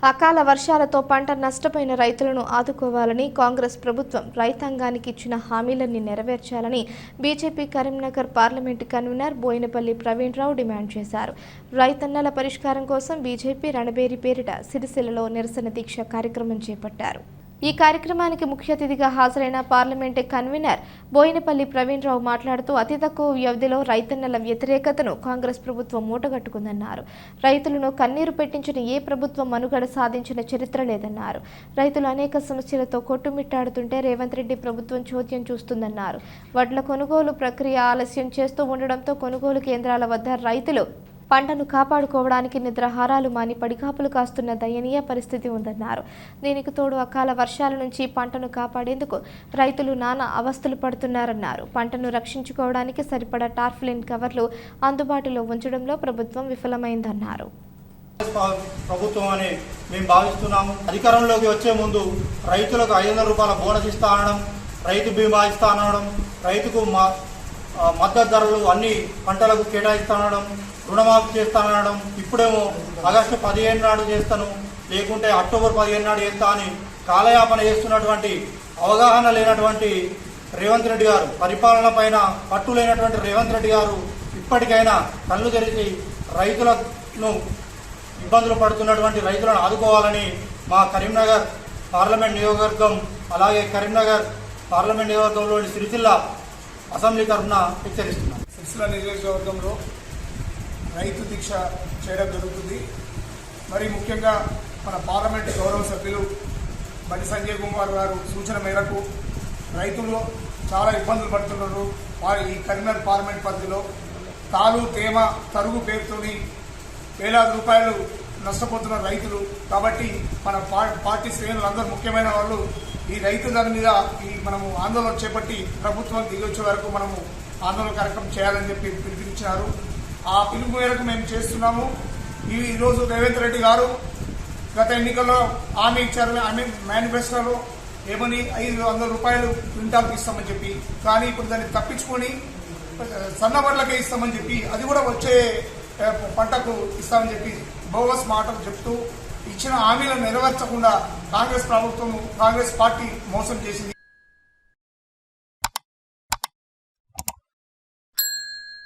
అకాల వర్షాలతో పంట నష్టపోయిన రైతులను ఆదుకోవాలని కాంగ్రెస్ ప్రభుత్వం రైతాంగానికి ఇచ్చిన హామీలన్నీ నెరవేర్చాలని BJP Karimnagar parliament convener Boinapalli Praveen Rao demand చేశారు. రైతన్నల పరిష్కారం కోసం బీజేపీ రణబేరి పేరిట సిరిసిల్లలో నిరసన దీక్ష కార్యక్రమం చేపట్టారు. ఈ కార్యక్రమానికి ముఖ్య అతిథిగా హాజరైన పార్లమెంటు కన్వీనర్ బోయినపల్లి ప్రవీణ్ రావు మాట్లాడుతూ అతి తక్కువ వ్యవధిలో రైతన్నల వ్యతిరేకతను కాంగ్రెస్ ప్రభుత్వం మూటగట్టుకుందన్నారు. రైతులను కన్నీరు పెట్టించిన ఏ ప్రభుత్వం మనుగడ సాధించిన చరిత్ర లేదన్నారు. రైతులు అనేక సమస్యలతో కొట్టుమిట్టాడుతుంటే రేవంత్ రెడ్డి ప్రభుత్వం చోద్యం చూస్తుందన్నారు. వడ్ల కొనుగోలు ప్రక్రియ ఆలస్యం చేస్తూ ఉండడంతో కొనుగోలు కేంద్రాల వద్ద రైతులు పంటను కాపాడుకోవడానికి నిద్రాహారాలు మాని పడికాపులు కాస్తున్న దయనీయ పరిస్థితి ఉందన్నారు. దీనికి తోడు అకాల వర్షాల నుంచి పంటను కాపాడేందుకు రైతులు నానా అవస్థలు పడుతున్నారన్నారు. పంటను రక్షించుకోవడానికి సరిపడా టార్ఫ్లిన్ కవర్లు అందుబాటులో ఉంచడంలో ప్రభుత్వం విఫలమైందన్నారు. ప్రభుత్వం అని మేము భావిస్తున్నాము. అధికారంలోకి వచ్చే ముందు రైతులకు 500 రూపాయల బోనస్ ఇస్తా అనడం, రైతు బీమా ఇస్తా అనడం, రైతుకు మద్దతు ధరలు అన్ని పంటలకు కేటాయిస్తానడం, రుణమాఫీ చేస్తానడం, ఇప్పుడేమో ఆగస్టు 15 నాడు చేస్తాను, లేకుంటే అక్టోబర్ 15 నాడు చేస్తా అని కాలయాపన చేస్తున్నటువంటి అవగాహన లేనటువంటి రేవంత్ రెడ్డి గారు, పరిపాలన పైన పట్టు లేనటువంటి రేవంత్ రెడ్డి గారు ఇప్పటికైనా కళ్ళు తెరిచి రైతులను ఇబ్బందులు పడుతున్నటువంటి రైతులను ఆదుకోవాలని మా కరీంనగర్ పార్లమెంట్ నియోజకవర్గం, అలాగే కరీంనగర్ పార్లమెంట్ నియోజకవర్గంలోని సిరిసిల్ల అసెంబ్లీ తరఫున హెచ్చరిస్తున్నాం. సిరిసిల్ల నియోజకవర్గంలో రైతు దీక్ష చేయడం జరుగుతుంది. మరి ముఖ్యంగా మన పార్లమెంట్ గౌరవ సభ్యులు బండి సంజయ్ కుమార్ గారు సూచన మేరకు రైతులు చాలా ఇబ్బందులు పడుతున్నారు. వారి ఈ కరీంనగర్ పార్లమెంట్ పరిధిలో తాలు తేమ తరుగు పేరుతోని వేలాది రూపాయలు నష్టపోతున్న రైతులు. కాబట్టి మన పార్టీ శ్రేణులు అందరూ ముఖ్యమైన వాళ్ళు ఈ రైతు దాని మీద మనము ఆందోళన చేపట్టి ప్రభుత్వం దిగొచ్చే వరకు మనము ఆందోళన కార్యక్రమం చేయాలని చెప్పి పిలుపునిచ్చారు. ఆ పిలుపు మేరకు మేము చేస్తున్నాము. ఈరోజు రేవంత్ రెడ్డి గారు గత ఎన్నికల్లో హామీ ఇచ్చారు. ఆమె మేనిఫెస్టోలో ఏమని 500 రూపాయలు క్వింటాల్కి ఇస్తామని చెప్పి, కానీ ఇప్పుడు దాన్ని తప్పించుకొని సన్నబడ్లకే ఇస్తామని చెప్పి, అది కూడా వచ్చే పంటకు ఇస్తామని చెప్పి బోగస్ మాటలు చెప్తూ ఇచ్చిన హామీలను నెరవేర్చకుండా కాంగ్రెస్ ప్రభుత్వం, కాంగ్రెస్ పార్టీ మోసం చేసింది.